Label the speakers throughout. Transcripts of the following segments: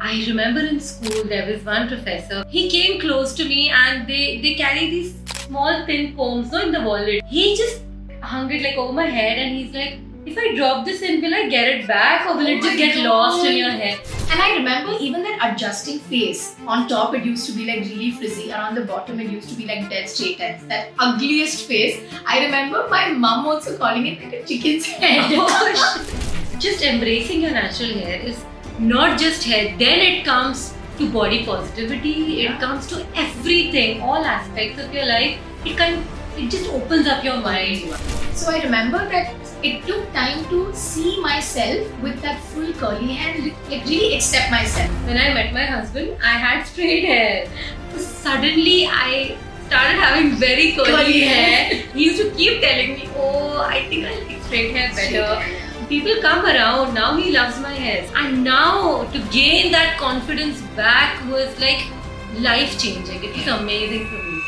Speaker 1: I remember in school there was one professor. He came close to me and they carry these small thin combs in the wallet. He just hung it like over my head and he's like, if I drop this in, will I get it back or will it just get lost in your hair?
Speaker 2: And I remember even that adjusting phase. On top it used to be like really frizzy and on the bottom it used to be like dead straight ends. That ugliest phase. I remember my mum also calling it like a chicken's head.
Speaker 1: Just embracing your natural hair is not just hair. Then it comes to body positivity. It comes to everything, all aspects of your life. It just opens up your mind.
Speaker 2: So I remember that it took time to see myself with that full curly hair and like really accept myself.
Speaker 1: When I met my husband, I had straight hair. So suddenly I started having very curly hair. He used to keep telling me, oh, I think I like straight hair better. People come around, now he loves my hair. And now to gain that confidence back was like life changing. It was amazing for me.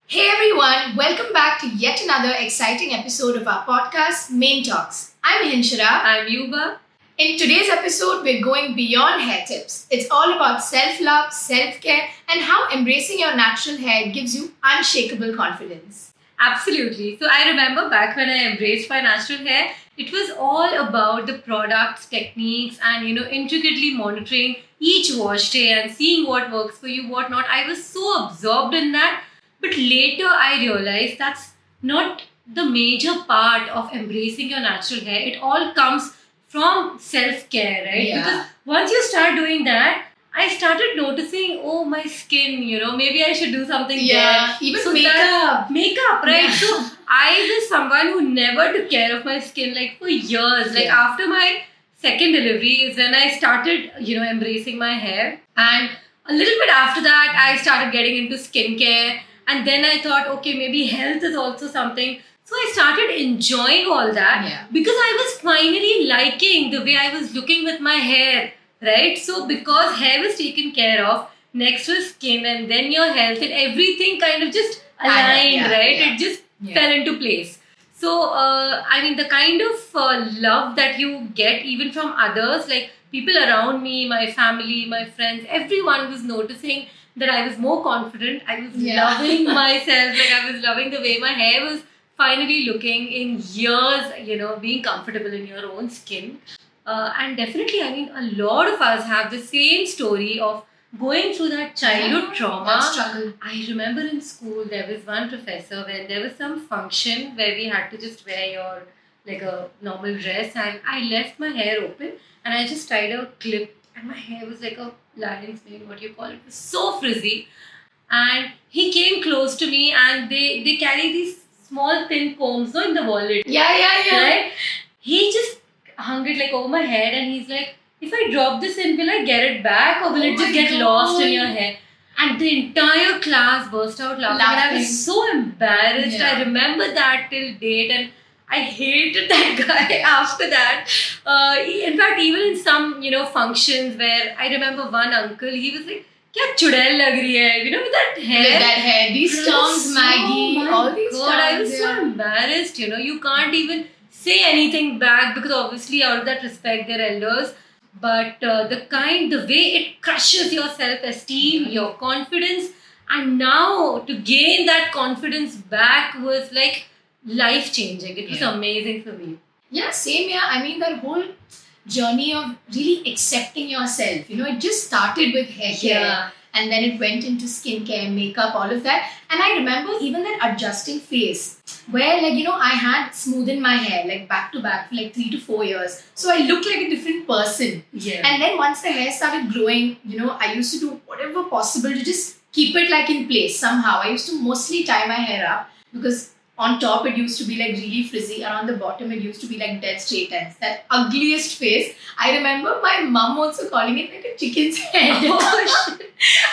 Speaker 2: Hey everyone, welcome back to yet another exciting episode of our podcast, Main Talks. I'm Hinshara.
Speaker 1: I'm Yuba.
Speaker 2: In today's episode, we're going beyond hair tips. It's all about self-love, self-care, and how embracing your natural hair gives you unshakable confidence.
Speaker 1: Absolutely. So I remember back when I embraced my natural hair, it was all about the products, techniques, and intricately monitoring each wash day and seeing what works for you, what not. I was so absorbed in that. But later I realized that's not the major part of embracing your natural hair. It all comes from self-care, right?
Speaker 2: Yeah.
Speaker 1: Because once you start doing that, I started noticing, oh, my skin, maybe I should do something there.
Speaker 2: Even
Speaker 1: So
Speaker 2: makeup,
Speaker 1: right?
Speaker 2: Yeah.
Speaker 1: So I was someone who never took care of my skin like for years. Like after my second delivery is when I started, embracing my hair. And a little bit after that, I started getting into skincare. And then I thought, okay, maybe health is also something. So I started enjoying all that because I was finally liking the way I was looking with my hair, right? So because hair was taken care of, next was skin and then your health and everything kind of just aligned, right? It just fell into place. So, the kind of love that you get even from others, like people around me, my family, my friends, everyone was noticing that I was more confident. I was loving myself. Like I was loving the way my hair was finally looking in years, being comfortable in your own skin. And definitely, a lot of us have the same story of going through that childhood trauma.
Speaker 2: That struggle.
Speaker 1: I remember in school, there was one professor when there was some function where we had to just wear a normal dress, and I left my hair open and I just tied a clip. And my hair was like a lion's mane, what you call it. It was so frizzy. And he came close to me and they carry these small thin combs in the wallet. Right? He just hung it like over my head and he's like, if I drop this in, will I get it back or will it just get lost in your hair? And the entire class burst out laughing. And I was so embarrassed. I remember that till date and I hated that guy after that. In fact, even in some, functions where I remember one uncle, he was like, "Kya chudail lag rahi hai?" With that hair.
Speaker 2: With that hair. These terms, Maggie, all these terms.
Speaker 1: I was so embarrassed, you can't even say anything back because obviously out of that respect, they're elders. But the way it crushes your self-esteem, your confidence, and now to gain that confidence back was like life-changing. It was amazing for me.
Speaker 2: Yeah, same here. that whole journey of really accepting yourself, it just started with hair care and then it went into skincare, makeup, all of that. And I remember even that adjusting phase where I had smoothened my hair like back to back for like 3 to 4 years. So I looked like a different person. And then once the hair started growing, I used to do whatever possible to just keep it like in place somehow. I used to mostly tie my hair up because on top it used to be like really frizzy and on the bottom it used to be like dead straight ends. That ugliest phase. I remember my mum also calling it like a chicken's head.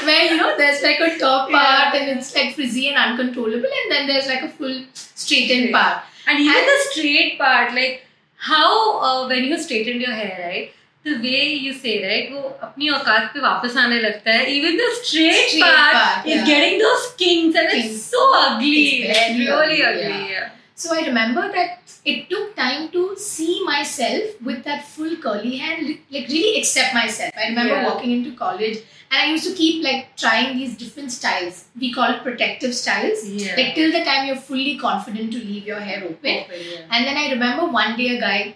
Speaker 2: Where there's like a top part and it's like frizzy and uncontrollable and then there's like a full straightened part.
Speaker 1: And even the straight part, like how when you straighten your hair, right? The way you say, right, वो अपनी औकात पे वापस आने लगता है. Even the straight part is getting those kinks and it's so ugly.
Speaker 2: It's
Speaker 1: really ugly.
Speaker 2: So I remember that it took time to see myself with that full curly hair, like really accept myself. I remember
Speaker 1: Yeah.
Speaker 2: walking into college and I used to keep like trying these different styles. We call it protective styles.
Speaker 1: Yeah.
Speaker 2: Like till the time you're fully confident to leave your hair open.
Speaker 1: Yeah.
Speaker 2: And then I remember one day a guy,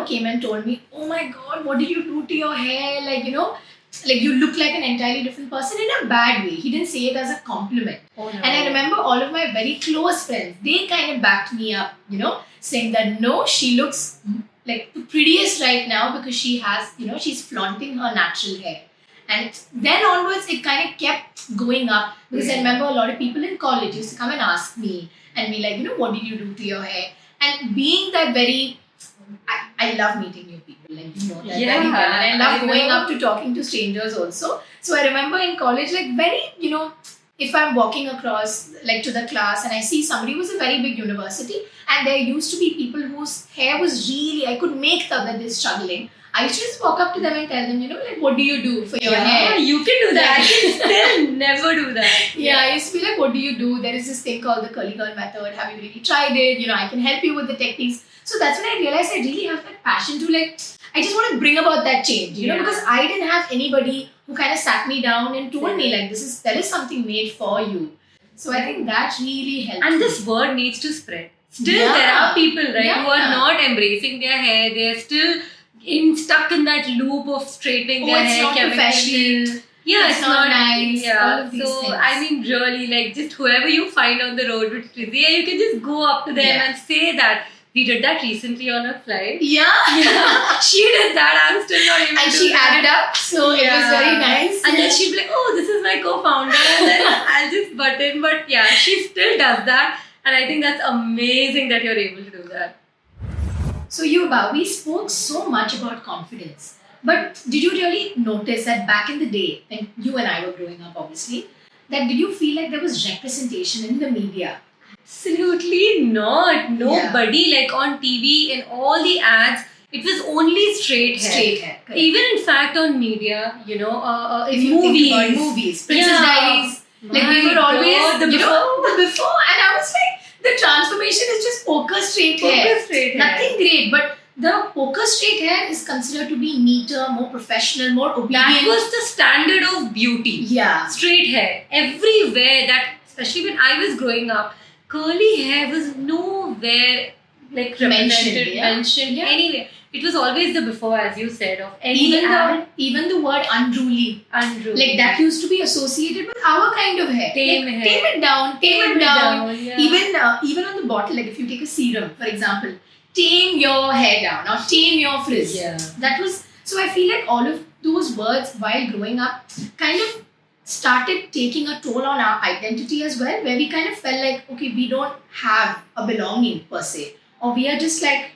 Speaker 2: came and told me, "Oh my God, what did you do to your hair? Like you look like an entirely different person in a bad way." He didn't say it as a compliment.
Speaker 1: Oh, no.
Speaker 2: And I remember all of my very close friends, they kind of backed me up, saying that no, she looks like the prettiest right now because she has, she's flaunting her natural hair. And then onwards, it kind of kept going up because I remember a lot of people in college used to come and ask me and be like, what did you do to your hair? And being that very, I love meeting new people, like you know that
Speaker 1: Yeah,
Speaker 2: very well. And I love
Speaker 1: I
Speaker 2: going
Speaker 1: know.
Speaker 2: up to talking to strangers also. So I remember in college, like very, if I'm walking across like to the class and I see somebody who's a very big university and there used to be people whose hair was really, I could make out that they're struggling. I used to just walk up to them and tell them, like, what do you do for your hair?
Speaker 1: You can do that. I can still never do that.
Speaker 2: Yeah, I used to be like, what do you do? There is this thing called the curly girl method. Have you really tried it? I can help you with the techniques. So that's when I realized I really have that passion to I just want to bring about that change, because I didn't have anybody who kind of sat me down and told me like, there is something made for you. So I think that really helped.
Speaker 1: And
Speaker 2: me.
Speaker 1: this word needs to spread. Still, there are people, right, who are not embracing their hair. They're still stuck in that loop of straightening their
Speaker 2: it's
Speaker 1: hair.
Speaker 2: not professional.
Speaker 1: Yeah,
Speaker 2: it's not nice.
Speaker 1: Yeah,
Speaker 2: all of these
Speaker 1: so
Speaker 2: things.
Speaker 1: I mean, really, just whoever you find on the road with frizzy hair, you can just go up to them and say that. We did that recently on a flight.
Speaker 2: Yeah.
Speaker 1: She did that. I'm still not even.
Speaker 2: And she added up, so it was very nice.
Speaker 1: And then she'd be like, "Oh, this is my co-founder," and then I'll just butt in. But yeah, she still does that, and I think that's amazing that you're able to do that.
Speaker 2: So Yuba, we spoke so much about confidence, but did you really notice that back in the day, when you and I were growing up, obviously, that did you feel like there was representation in the media?
Speaker 1: Absolutely not. Nobody, like on TV and all the ads, it was only straight hair.
Speaker 2: Straight hair. Correct.
Speaker 1: Even in fact on media,
Speaker 2: If you
Speaker 1: movies.
Speaker 2: think about movies, Princess Diaries, like we were always,
Speaker 1: the
Speaker 2: before, and I was like, the transformation is just poker straight hair.
Speaker 1: Straight hair.
Speaker 2: Nothing great, but the poker straight hair is considered to be neater, more professional, more obedient.
Speaker 1: That was the standard of beauty.
Speaker 2: Yeah.
Speaker 1: Straight hair. Everywhere that, especially when I was growing up, curly hair was nowhere like mentioned anywhere. It was always the before, as you said, of any
Speaker 2: even the word unruly. Like that used to be associated with our kind of hair.
Speaker 1: Tame hair.
Speaker 2: Tame it down.
Speaker 1: Yeah.
Speaker 2: Even on the bottle, like if you take a serum, for example, tame your hair down or tame your frizz.
Speaker 1: Yeah.
Speaker 2: That was, so I feel like all of those words while growing up kind of started taking a toll on our identity as well, where we kind of felt like, okay, we don't have a belonging per se, or we are just like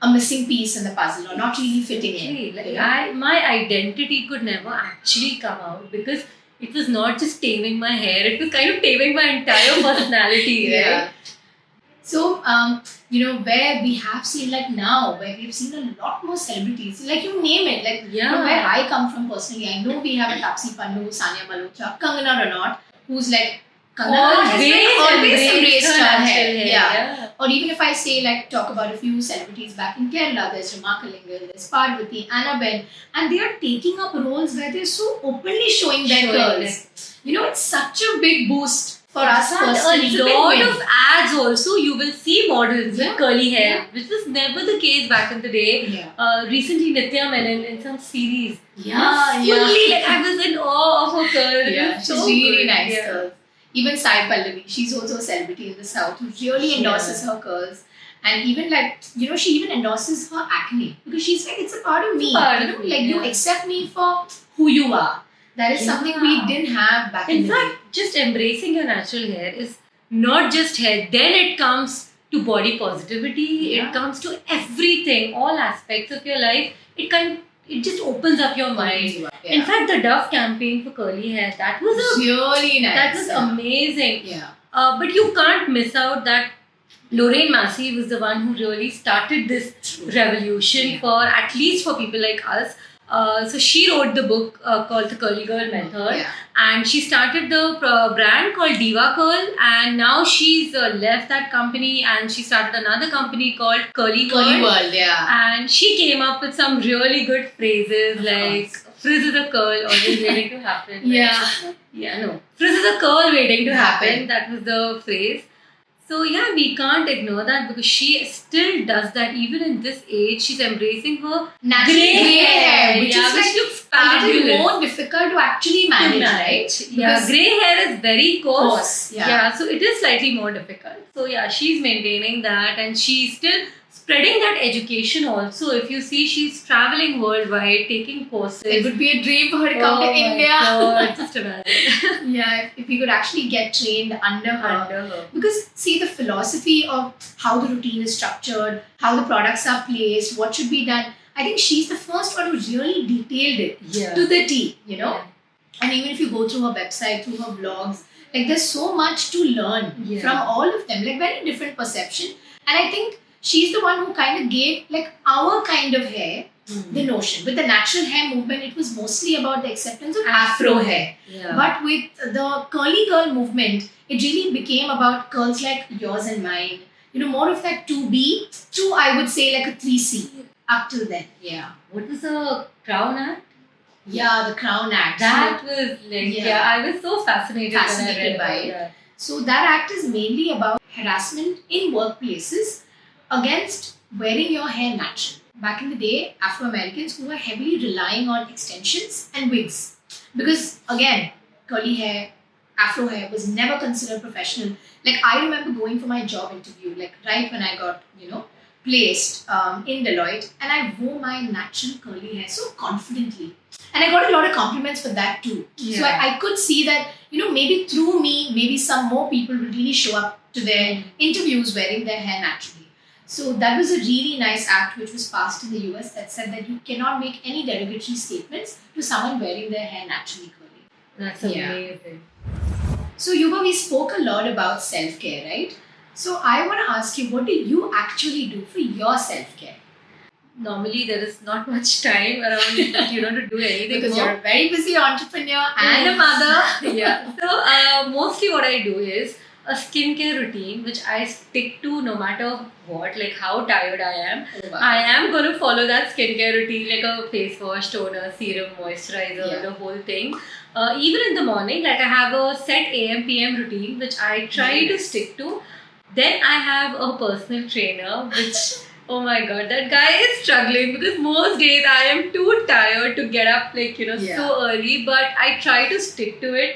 Speaker 2: a missing piece in the puzzle or not really fitting in.
Speaker 1: Like my identity could never actually come out because it was not just taming my hair, it was kind of taming my entire personality.
Speaker 2: Yeah.
Speaker 1: Right?
Speaker 2: So, where we have seen like now, where we've seen a lot more celebrities, like you name it, like from where I come from personally, I know we have a Taapsee Pannu, Sania Malhotra, Kangana Ranaut, who's like, Kangana has always embraced her hair. Yeah. Or even if I say talk about a few celebrities back in Kerala, there's Rama Kalingal, there's Parvati, Annabelle, and they are taking up roles where they're so openly showing their curls. It's such a big boost for us personally.
Speaker 1: A lot of ads also, you will see models with curly hair, which was never the case back in the day.
Speaker 2: Yeah.
Speaker 1: Recently, Nitya Menon in some series.
Speaker 2: Fully,
Speaker 1: I was in awe of her curls.
Speaker 2: Yeah, she's
Speaker 1: so
Speaker 2: really
Speaker 1: good.
Speaker 2: nice curls. Even Sai Pallavi, she's also a celebrity in the South who really endorses her curls. And even she even endorses her acne because she's like, it's a part of me. You accept me for who you are. That is something we didn't have back in the day.
Speaker 1: In fact, just embracing your natural hair is not just hair. Then it comes to body positivity. It comes to everything, all aspects of your life. It just opens up your mind. In fact, the Dove campaign for curly hair, that was
Speaker 2: really nice.
Speaker 1: That was amazing.
Speaker 2: Yeah.
Speaker 1: But you can't miss out that Lorraine Massey was the one who really started this revolution for, at least for people like us. So she wrote the book called The Curly Girl Method,
Speaker 2: Yeah.
Speaker 1: and she started the brand called Diva Curl, and now she's left that company and she started another company called Curly
Speaker 2: Curly
Speaker 1: World.
Speaker 2: World, yeah.
Speaker 1: And she came up with some really good phrases
Speaker 2: Of
Speaker 1: like
Speaker 2: course.
Speaker 1: "frizz is a curl, always waiting to happen."
Speaker 2: Yeah.
Speaker 1: Yeah, no. Frizz is a curl waiting to happen.
Speaker 2: Happen.
Speaker 1: That was the phrase. So yeah, we can't ignore that because she still does that even in this age. She's embracing her
Speaker 2: Natural grey hair, which is like
Speaker 1: looks
Speaker 2: a little
Speaker 1: fabulous.
Speaker 2: more difficult to actually manage, right?
Speaker 1: Yeah,
Speaker 2: Because-
Speaker 1: grey hair is very coarse.
Speaker 2: Coarse, yeah.
Speaker 1: So it is slightly more difficult. So yeah, she's maintaining that and she's still spreading that education also. If you see, she's traveling worldwide, taking courses.
Speaker 2: It would be a dream for her to come to
Speaker 1: Oh my
Speaker 2: India.
Speaker 1: God, just imagine.
Speaker 2: Yeah, if we could actually get trained under her.
Speaker 1: Under her.
Speaker 2: Because see, the philosophy of how the routine is structured, how the products are placed, what should be done, I think she's the first one who really detailed it
Speaker 1: Yeah.
Speaker 2: to the T, you know.
Speaker 1: Yeah.
Speaker 2: And even if you go through her website, through her blogs, like there's so much to learn
Speaker 1: Yeah.
Speaker 2: from all of them, like very different perception. And I think she's the one who kind of gave like our kind of hair the notion. With the natural hair movement, it was mostly about the acceptance of Afro hair.
Speaker 1: Yeah.
Speaker 2: But with the curly girl movement, it really became about curls like yours and mine. You know, more of that 2B to, I would say, like a 3C up till then. Yeah.
Speaker 1: What was the crown act?
Speaker 2: Yeah, the Crown Act.
Speaker 1: That was like,
Speaker 2: Yeah.
Speaker 1: I was so fascinated when I
Speaker 2: Fascinated
Speaker 1: read
Speaker 2: by
Speaker 1: about
Speaker 2: it.
Speaker 1: that.
Speaker 2: So that act is mainly about harassment in workplaces against wearing your hair natural. Back in the day, Afro-Americans who were heavily relying on extensions and wigs. Because again, curly hair, Afro hair was never considered professional. Like I remember going for my job interview, like right when I got, placed in Deloitte, and I wore my natural curly hair so confidently. And I got a lot of compliments for that too. So
Speaker 1: Yeah.
Speaker 2: I could see that, maybe through me, maybe some more people will really show up to their interviews wearing their hair naturally. So that was a really nice act which was passed in the US that said that you cannot make any derogatory statements to someone wearing their hair naturally curly.
Speaker 1: That's
Speaker 2: Yeah.
Speaker 1: amazing.
Speaker 2: So Yuba, we spoke a lot about self-care, right? So I want to ask you, what do you actually do for your self-care?
Speaker 1: Normally, there is not much time around, to do anything
Speaker 2: Because
Speaker 1: more.
Speaker 2: you're a very busy entrepreneur and a mother.
Speaker 1: Yeah. So, mostly what I do is a skincare routine, which I stick to no matter what, like how tired I am. I am going to follow that skincare routine, like a face wash, toner, serum, moisturizer,
Speaker 2: Yeah.
Speaker 1: the whole thing. Even in the morning, like I have a set AM PM routine, which I try to stick to. Then I have a personal trainer, which, oh my god, that guy is struggling because most days I am too tired to get up,
Speaker 2: Yeah.
Speaker 1: so early. But I try to stick to it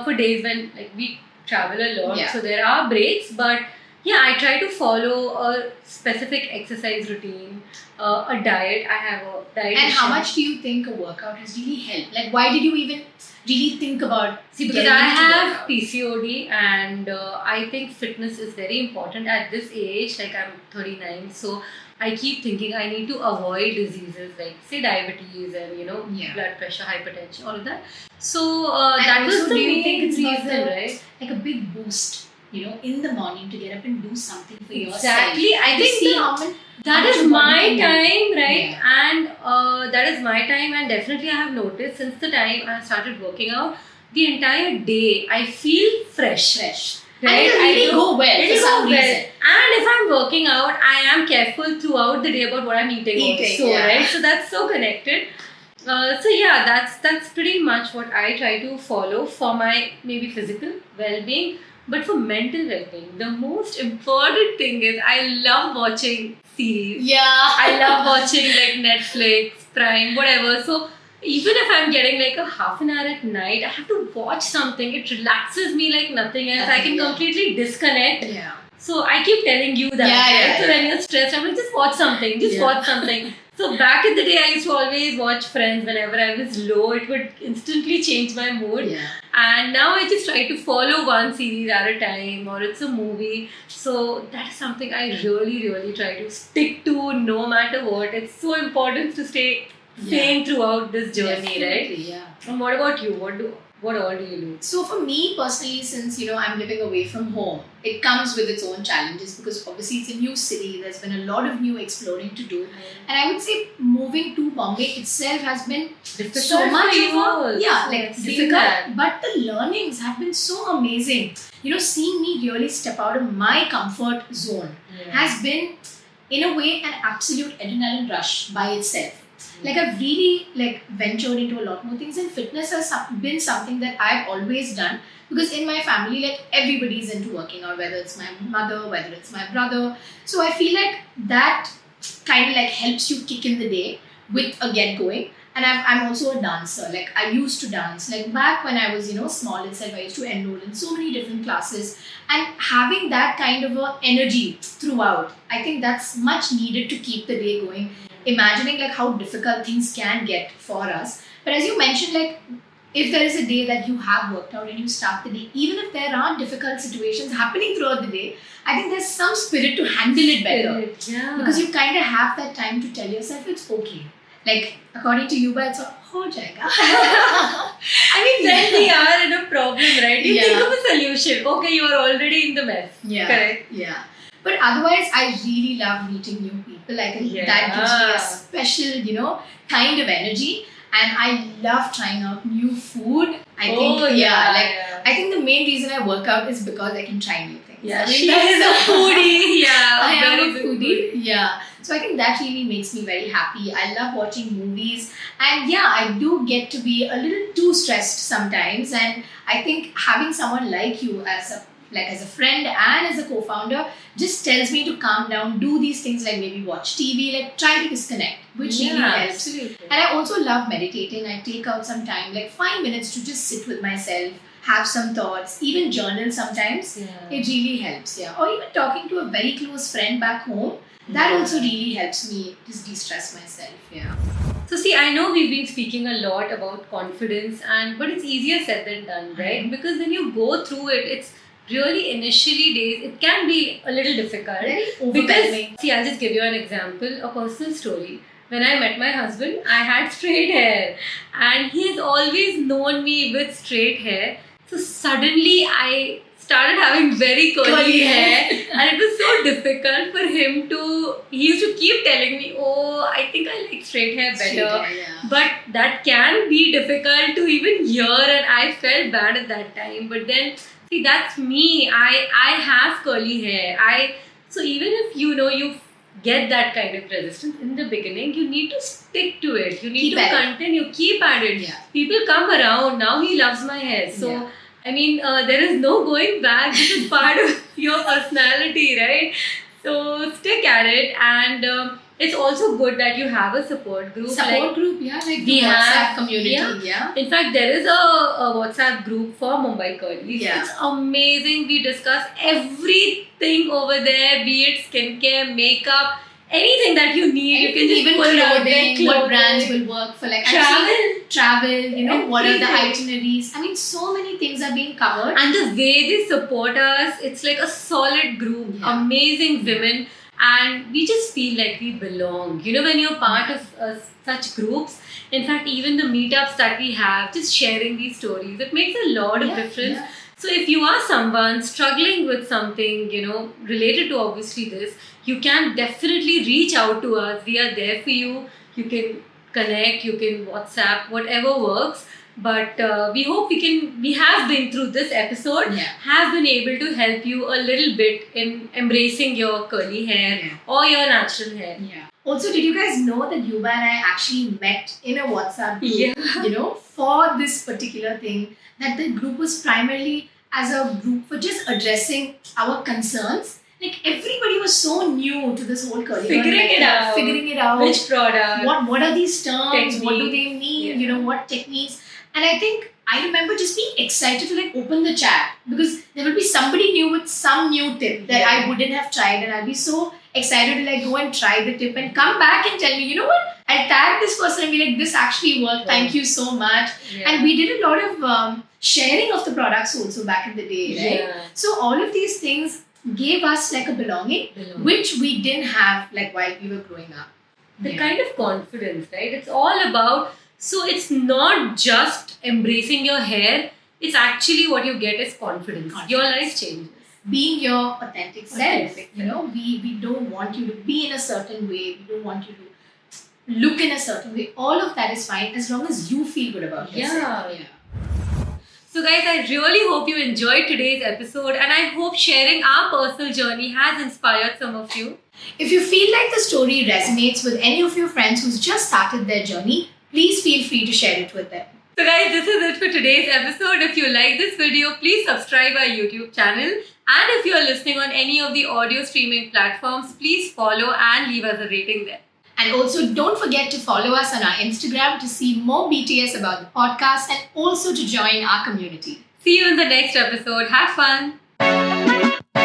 Speaker 1: for days when we travel a lot.
Speaker 2: Yeah.
Speaker 1: So there are breaks, but yeah, I try to follow a specific exercise routine, a diet. I have a diet.
Speaker 2: And how much do you think a workout has really helped? Like, why did you even really think about
Speaker 1: See, because
Speaker 2: getting
Speaker 1: I
Speaker 2: into
Speaker 1: have
Speaker 2: workout?
Speaker 1: PCOD and I think fitness is very important at this age. Like I'm 39, so I keep thinking I need to avoid diseases like say diabetes and
Speaker 2: Yeah.
Speaker 1: blood pressure, hypertension, all of that. So
Speaker 2: And
Speaker 1: that was
Speaker 2: also,
Speaker 1: the
Speaker 2: do you
Speaker 1: main
Speaker 2: think it's
Speaker 1: reason,
Speaker 2: also
Speaker 1: right?
Speaker 2: like a big boost, in the morning to get up and do something for yourself?
Speaker 1: Exactly. I
Speaker 2: To
Speaker 1: think
Speaker 2: see
Speaker 1: the-
Speaker 2: how much
Speaker 1: That
Speaker 2: how much
Speaker 1: is
Speaker 2: your body
Speaker 1: my
Speaker 2: can do.
Speaker 1: time, right?
Speaker 2: Yeah.
Speaker 1: And that is my time, and definitely I have noticed since the time I started working out, the entire day I feel fresh.
Speaker 2: fresh.
Speaker 1: Right?
Speaker 2: And it'll
Speaker 1: I
Speaker 2: really
Speaker 1: don't-
Speaker 2: go well for
Speaker 1: It'll
Speaker 2: some
Speaker 1: go well.
Speaker 2: reason.
Speaker 1: And if I'm working out, I am careful throughout the day about what I'm eating.
Speaker 2: Eating,
Speaker 1: also,
Speaker 2: yeah.
Speaker 1: right? So that's so connected. So yeah, that's pretty much what I try to follow for my maybe physical well-being, but for mental well-being, the most important thing is I love watching series.
Speaker 2: Yeah.
Speaker 1: I love watching like Netflix, Prime, whatever. So even if I'm getting like a half an hour at night, I have to watch something. It relaxes me like nothing else. I can
Speaker 2: Yeah.
Speaker 1: completely disconnect.
Speaker 2: Yeah.
Speaker 1: So I keep telling you that.
Speaker 2: Yeah,
Speaker 1: right?
Speaker 2: yeah,
Speaker 1: So
Speaker 2: yeah.
Speaker 1: when you're stressed, I'm like, just watch something. Just
Speaker 2: Yeah.
Speaker 1: watch something. So back in the day, I used to always watch Friends whenever I was low. It would instantly change my mood.
Speaker 2: Yeah.
Speaker 1: And now I just try to follow one series at a time, or it's a movie. So that is something I really, really try to stick to no matter what. It's so important to stay sane throughout this journey, right?
Speaker 2: Definitely, yeah.
Speaker 1: And what about you? what all do you do?
Speaker 2: So for me personally, since I'm living away from home, it comes with its own challenges because obviously it's a new city. There's been a lot of new exploring to do, and I would say moving to Bombay itself has been
Speaker 1: Difficult
Speaker 2: so much
Speaker 1: for you
Speaker 2: of
Speaker 1: all.
Speaker 2: like
Speaker 1: Seen
Speaker 2: difficult,
Speaker 1: that.
Speaker 2: but the learnings have been so amazing. Seeing me really step out of my comfort zone has been, in a way, an absolute adrenaline rush by itself. Like I've really ventured into a lot more things, and fitness has been something that I've always done because in my family, everybody's into working out, whether it's my mother, whether it's my brother. So I feel like that kind of helps you kick in the day with a get going. And I'm also a dancer. I used to dance. Back when I was small itself, I used to enroll in so many different classes, and having that kind of a energy throughout, I think that's much needed to keep the day going. Imagining how difficult things can get for us. But as you mentioned, if there is a day that you have worked out and you start the day, even if there are difficult situations happening throughout the day, I think there's some spirit to handle it better.
Speaker 1: Yeah.
Speaker 2: Because you kind of have that time to tell yourself it's okay. According to you, but it's ho jayega.
Speaker 1: I mean, then we are in a problem, right? You
Speaker 2: Yeah.
Speaker 1: think of a solution. Okay, you are already in the mess.
Speaker 2: Yeah.
Speaker 1: Correct.
Speaker 2: Yeah. But otherwise, I really love meeting new people. I think that gives me a special, kind of energy. And I love trying out new food. I think the main reason I work out is because I can try new things.
Speaker 1: Yeah,
Speaker 2: I mean,
Speaker 1: she is a foodie. Yeah,
Speaker 2: I am
Speaker 1: very
Speaker 2: a
Speaker 1: big
Speaker 2: foodie. Yeah. So I think that really makes me very happy. I love watching movies. And yeah, I do get to be a little too stressed sometimes. And I think having someone like you as a friend and as a co-founder just tells me to calm down, do these things maybe watch TV, try to disconnect, which really helps.
Speaker 1: Absolutely.
Speaker 2: And I also love meditating. I take out some time, 5 minutes to just sit with myself, have some thoughts, even journal sometimes.
Speaker 1: Yeah.
Speaker 2: It really helps, yeah. Or even talking to a very close friend back home, that also really helps me just de-stress myself, yeah.
Speaker 1: So see, I know we've been speaking a lot about confidence, but it's easier said than done, right? Because when you go through it, it's really initially days, it can be a little difficult.
Speaker 2: Very
Speaker 1: Because,
Speaker 2: overwhelming.
Speaker 1: see, I'll just give you an example, a personal story. When I met my husband, I had straight hair, and he has always known me with straight hair. So suddenly I started having very curly hair, and it was so difficult for him to. He used to keep telling me, "Oh, I think I like straight hair better."
Speaker 2: Straight hair, yeah.
Speaker 1: But that can be difficult to even hear, and I felt bad at that time. But then, see, that's me. I have curly hair. So even if you get that kind of resistance in the beginning, you need to stick to it. You need
Speaker 2: Keep
Speaker 1: to
Speaker 2: at it.
Speaker 1: continue, keep at it.
Speaker 2: Yeah.
Speaker 1: People come around. Now he loves my hair. So,
Speaker 2: Yeah.
Speaker 1: I mean, there is no going back. This is part of your personality, right? So stick at it, and it's also good that you have a support group.
Speaker 2: Support group, yeah,
Speaker 1: we
Speaker 2: the WhatsApp
Speaker 1: have-
Speaker 2: community, yeah.
Speaker 1: In fact, there is a WhatsApp group for Mumbai Curlies.
Speaker 2: Yeah.
Speaker 1: It's amazing. We discuss everything over there, be it skincare, makeup, anything that you need. You can just
Speaker 2: even
Speaker 1: pull out their
Speaker 2: clothing, what brands will work for travel, what are the
Speaker 1: Everything.
Speaker 2: itineraries. I mean, so many things are being covered.
Speaker 1: And the way they support us, it's like a solid group,
Speaker 2: Yeah.
Speaker 1: amazing women, and we just feel like we belong. When you're part of such groups, in fact, even the meetups that we have, just sharing these stories, it makes a lot of
Speaker 2: Yeah,
Speaker 1: difference.
Speaker 2: yeah.
Speaker 1: So if you are someone struggling with something, related to obviously this, you can definitely reach out to us. We are there for you. You can connect, you can WhatsApp, whatever works. But we hope we have been through this episode,
Speaker 2: Yeah.
Speaker 1: have been able to help you a little bit in embracing your curly hair
Speaker 2: Yeah.
Speaker 1: or your natural hair.
Speaker 2: Yeah. Also, did you guys know that Yuba and I actually met in a WhatsApp group, for this particular thing? That the group was primarily as a group for just addressing our concerns. Everybody was so new to this whole curly
Speaker 1: Figuring it out.
Speaker 2: figuring it out.
Speaker 1: Which product?
Speaker 2: What are these terms? What do
Speaker 1: Techniques.
Speaker 2: they mean?
Speaker 1: Yeah.
Speaker 2: What techniques? And I think I remember just being excited to open the chat because there will be somebody new with some new tip that I wouldn't have tried, and I'll be so excited to go and try the tip and come back and tell me, you know what? I'll tag this person and be like, this actually worked. Thank you so much.
Speaker 1: Yeah.
Speaker 2: And we did a lot of sharing of the products also back in the day, right?
Speaker 1: Yeah.
Speaker 2: So all of these things gave us a belonging, which we didn't have while we were growing up.
Speaker 1: The
Speaker 2: Yeah.
Speaker 1: kind of confidence, right? It's all about So it's not just embracing your hair, it's actually what you get is confidence. Your life changes.
Speaker 2: Being your authentic self.
Speaker 1: Authentic.
Speaker 2: You know, we don't want you to be in a certain way. We don't want you to look in a certain way. All of that is fine as long as you feel good about yourself. Yeah.
Speaker 1: So guys, I really hope you enjoyed today's episode and I hope sharing our personal journey has inspired some of you.
Speaker 2: If you feel like the story resonates with any of your friends who's just started their journey, please feel free to share it with them.
Speaker 1: So guys, this is it for today's episode. If you like this video, please subscribe our YouTube channel. And if you are listening on any of the audio streaming platforms, please follow and leave us a rating there.
Speaker 2: And also don't forget to follow us on our Instagram to see more BTS about the podcast and also to join our community.
Speaker 1: See you in the next episode. Have fun.